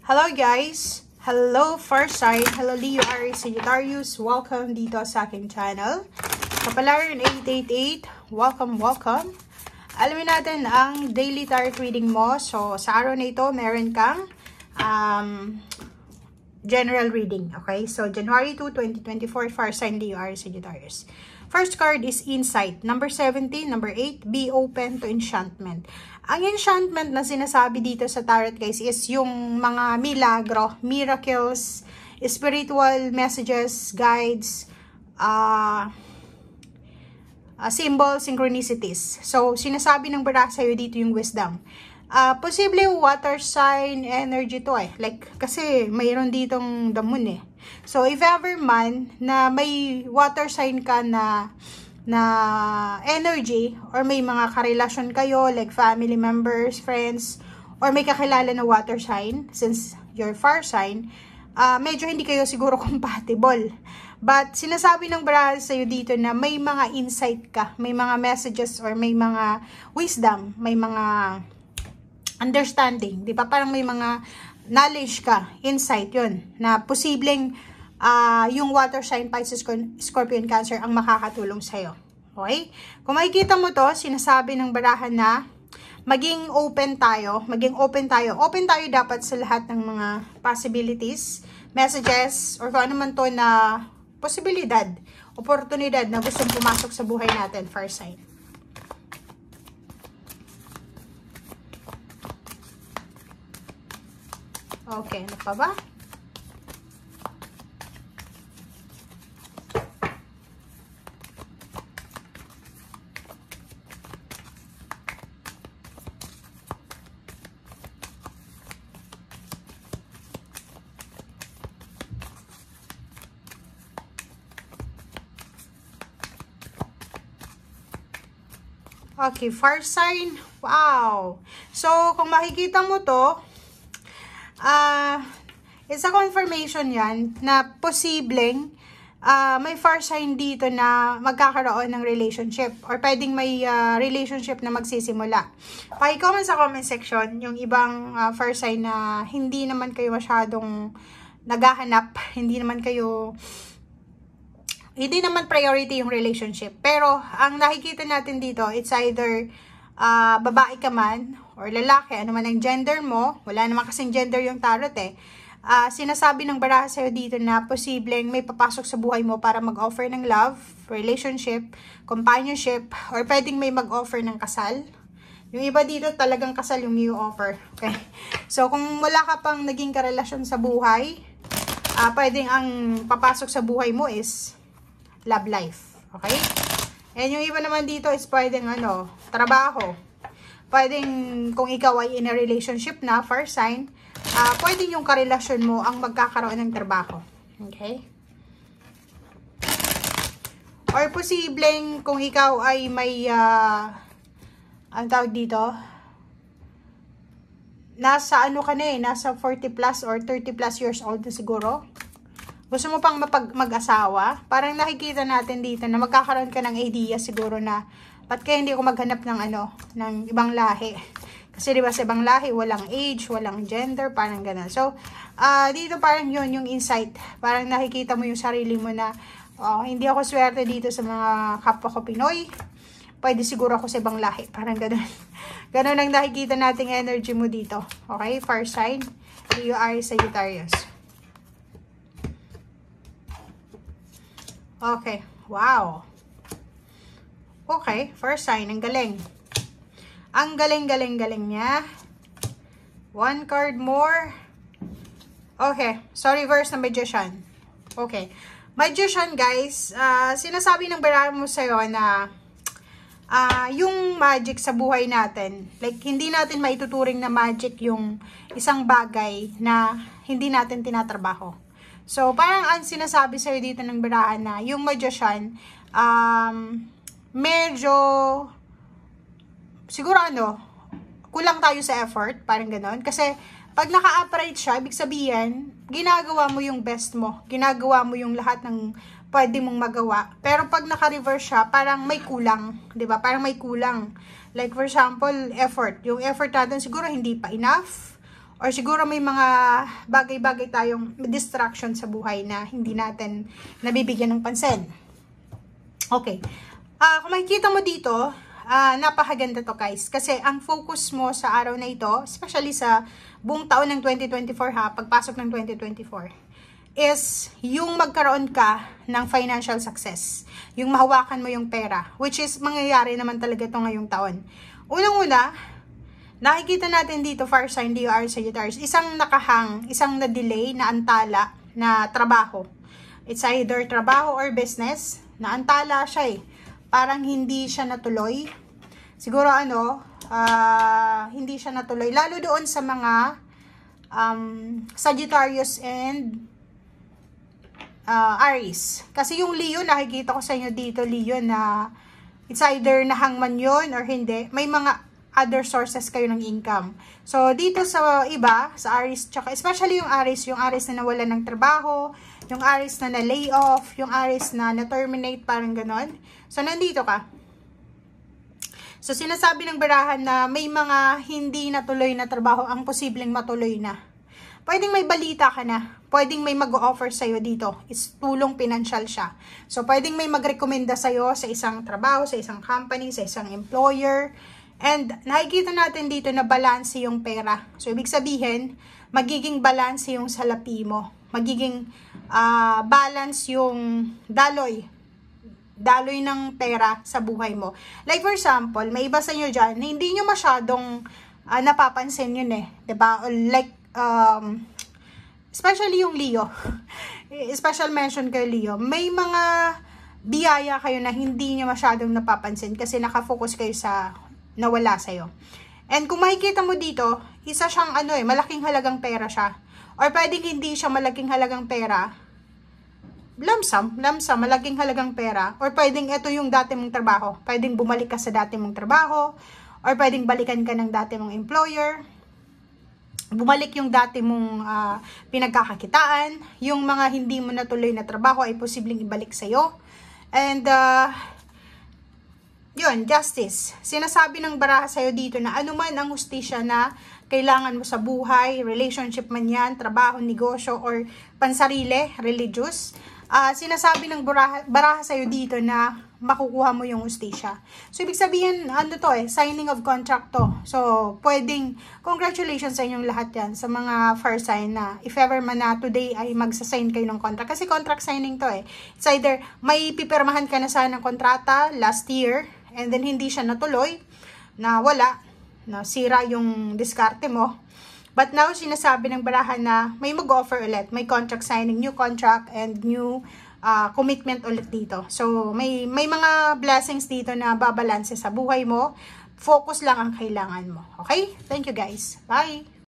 Hello guys! Hello First Sign! Hello Leo, Aries, Sagittarius! Welcome dito sa aking channel. Kapalaran 888, welcome! Alamin natin ang daily tarot reading mo. So, sa araw na ito, meron kang general reading. Okay? So, January 2, 2024, First Sign, Leo, Aries, Sagittarius. First card is Insight. Number 17, number 8, be open to enchantment. Ang enchantment na sinasabi dito sa tarot guys is yung mga milagro, miracles, spiritual messages, guides, symbols, synchronicities. So, sinasabi ng bara sa'yo dito yung wisdom. Posible water sign energy to eh. Like, kasi mayroon ditong the moon eh. So, if ever man na may water sign ka na energy or may mga karelasyon kayo like family members, friends, or may kakilala na water sign since you're fire sign, medyo hindi kayo siguro compatible. But sinasabi ng bara sa'yo dito na may mga insight ka, may mga messages or may mga wisdom, may mga understanding, di ba? Parang may mga knowledge ka, insight yun, na posibleng yung water sign, Pisces, Scorpion, Cancer ang makakatulong sa'yo. Okay? Kung makikita mo to, sinasabi ng barahan na maging open tayo. Open tayo dapat sa lahat ng mga possibilities, messages, or kung ano man to na posibilidad, oportunidad na gustong pumasok sa buhay natin, first sign. Okay, ano pa ba? Okay, fire sign. Wow! So, kung makikita mo to, it's a confirmation yan na posibleng may fire sign dito na magkakaroon ng relationship or pwedeng may relationship na magsisimula. Paki-comment sa comment section yung ibang fire sign na hindi naman kayo masyadong naghahanap, hindi naman priority yung relationship. Pero, ang nakikita natin dito, it's either babae ka man or lalaki, ano man ang gender mo, wala naman kasing gender yung tarot eh. Sinasabi ng baraha sa'yo dito na posibleng may papasok sa buhay mo para mag-offer ng love, relationship, companionship, or pwedeng may mag-offer ng kasal. Yung iba dito talagang kasal yung i-offer. Okay? So, kung wala ka pang naging karelasyon sa buhay, pwedeng ang papasok sa buhay mo is love life. Okay? And yung iba naman dito is pwedeng trabaho. Pwedeng kung ikaw ay in a relationship na, first sign, pwedeng yung karelasyon mo ang magkakaroon ng trabaho. Okay? Or posibleng kung ikaw ay may ang tawag dito, nasa nasa 40 plus or 30 plus years old na siguro. Gusto mo pang mag-asawa? Parang nakikita natin dito na magkakaroon ka ng idea siguro na ba't kaya hindi ako maghanap ng ibang lahi? Kasi diba sa ibang lahi, walang age, walang gender, parang gano'n. So, dito parang yun yung insight. Parang nakikita mo yung sarili mo na hindi ako swerte dito sa mga kapwa ko Pinoy. Pwede siguro ako sa ibang lahi. Parang gano'n. Gano'n ang nakikita nating energy mo dito. Okay? Fire sign, Leo, Aries, Sagittarius. Okay. Wow. Okay. First sign. Ang galing. Ang galing niya. One card more. Okay. So, reverse na Magician. Okay. Magician, guys. Sinasabi ng baraha mo sa'yo na yung magic sa buhay natin. Like, hindi natin maituturing na magic yung isang bagay na hindi natin tinatrabaho. So, parang ang sinasabi sa'yo dito ng barahan na yung Magician, medyo, siguro kulang tayo sa effort, parang ganon. Kasi, pag naka-upright siya, ibig sabihin, ginagawa mo yung best mo. Ginagawa mo yung lahat ng pwede mong magawa. Pero pag naka-reverse siya, parang may kulang. Diba? Parang may kulang. Like, for example, effort. Yung effort natin siguro hindi pa enough. Or siguro may mga bagay-bagay tayong distraction sa buhay na hindi natin nabibigyan ng pansin. Okay. Kung makikita mo dito, napakaganda to guys. Kasi ang focus mo sa araw na ito, especially sa buong taon ng 2024 ha, pagpasok ng 2024, is yung magkaroon ka ng financial success. Yung mahawakan mo yung pera. Which is, mangyayari naman talaga to ngayong taon. Unang-una, nakikita natin dito, fire sign, DOR, Sagittarius, isang nakahang, isang na-delay, na antala, na trabaho. It's either trabaho or business. Naantala siya eh. Parang hindi siya natuloy. Siguro hindi siya natuloy. Lalo doon sa mga Sagittarius and Aries. Kasi yung Leo, nakikita ko sa inyo dito, Leo, na it's either nahangman yun or hindi. May mga other sources kayo ng income. So, dito sa iba, sa Aries, tsaka especially yung Aries na nawala ng trabaho, yung Aries na na-lay off, yung Aries na na-terminate, parang ganon. So, nandito ka. So, sinasabi ng barahan na may mga hindi natuloy na trabaho ang posibleng matuloy na. Pwedeng may balita ka na. Pwedeng may mag-offer sa'yo dito. It's tulong financial siya. So, pwedeng may mag-recommenda sa'yo sa isang trabaho, sa isang company, sa isang employer. And, nakikita natin dito na balance yung pera. So, ibig sabihin, magiging balance yung salapi mo. Magiging balance yung daloy ng pera sa buhay mo. Like for example, may iba sa inyo dyan na hindi nyo masyadong napapansin yun eh. Diba? Like, especially yung Leo. Special mention kay Leo. May mga biyaya kayo na hindi nyo masyadong napapansin kasi nakafocus kayo sa nawala sa'yo. And kung makikita mo dito, isa siyang malaking halagang pera siya. Or pwedeng hindi siya malaking halagang pera. Lump sum, malaking halagang pera. Or pwedeng ito yung dati mong trabaho. Pwedeng bumalik ka sa dati mong trabaho. Or pwedeng balikan ka ng dati mong employer. Bumalik yung dati mong pinagkakakitaan. Yung mga hindi mo natuloy na trabaho ay posibleng ibalik sa'yo. And, yun, justice. Sinasabi ng baraha sa'yo dito na anuman ang hustisya na kailangan mo sa buhay, relationship man yan, trabaho, negosyo, or pansarili, religious. Sinasabi ng baraha sa'yo dito na makukuha mo yung hustisya. So, ibig sabihin, signing of contract to. So, pwedeng, congratulations sa inyong lahat yan, sa mga fire sign na, if ever man na today ay magsasign kayo ng contract. Kasi contract signing to eh. It's either, may pipirmahan ka na sana ng kontrata last year, and then hindi siya natuloy, na wala, na sira yung diskarte mo. But now, sinasabi ng barahan na may mag-offer ulit. May contract signing, new contract, and new commitment ulit dito. So, may mga blessings dito na babalanse sa buhay mo. Focus lang ang kailangan mo. Okay? Thank you guys. Bye!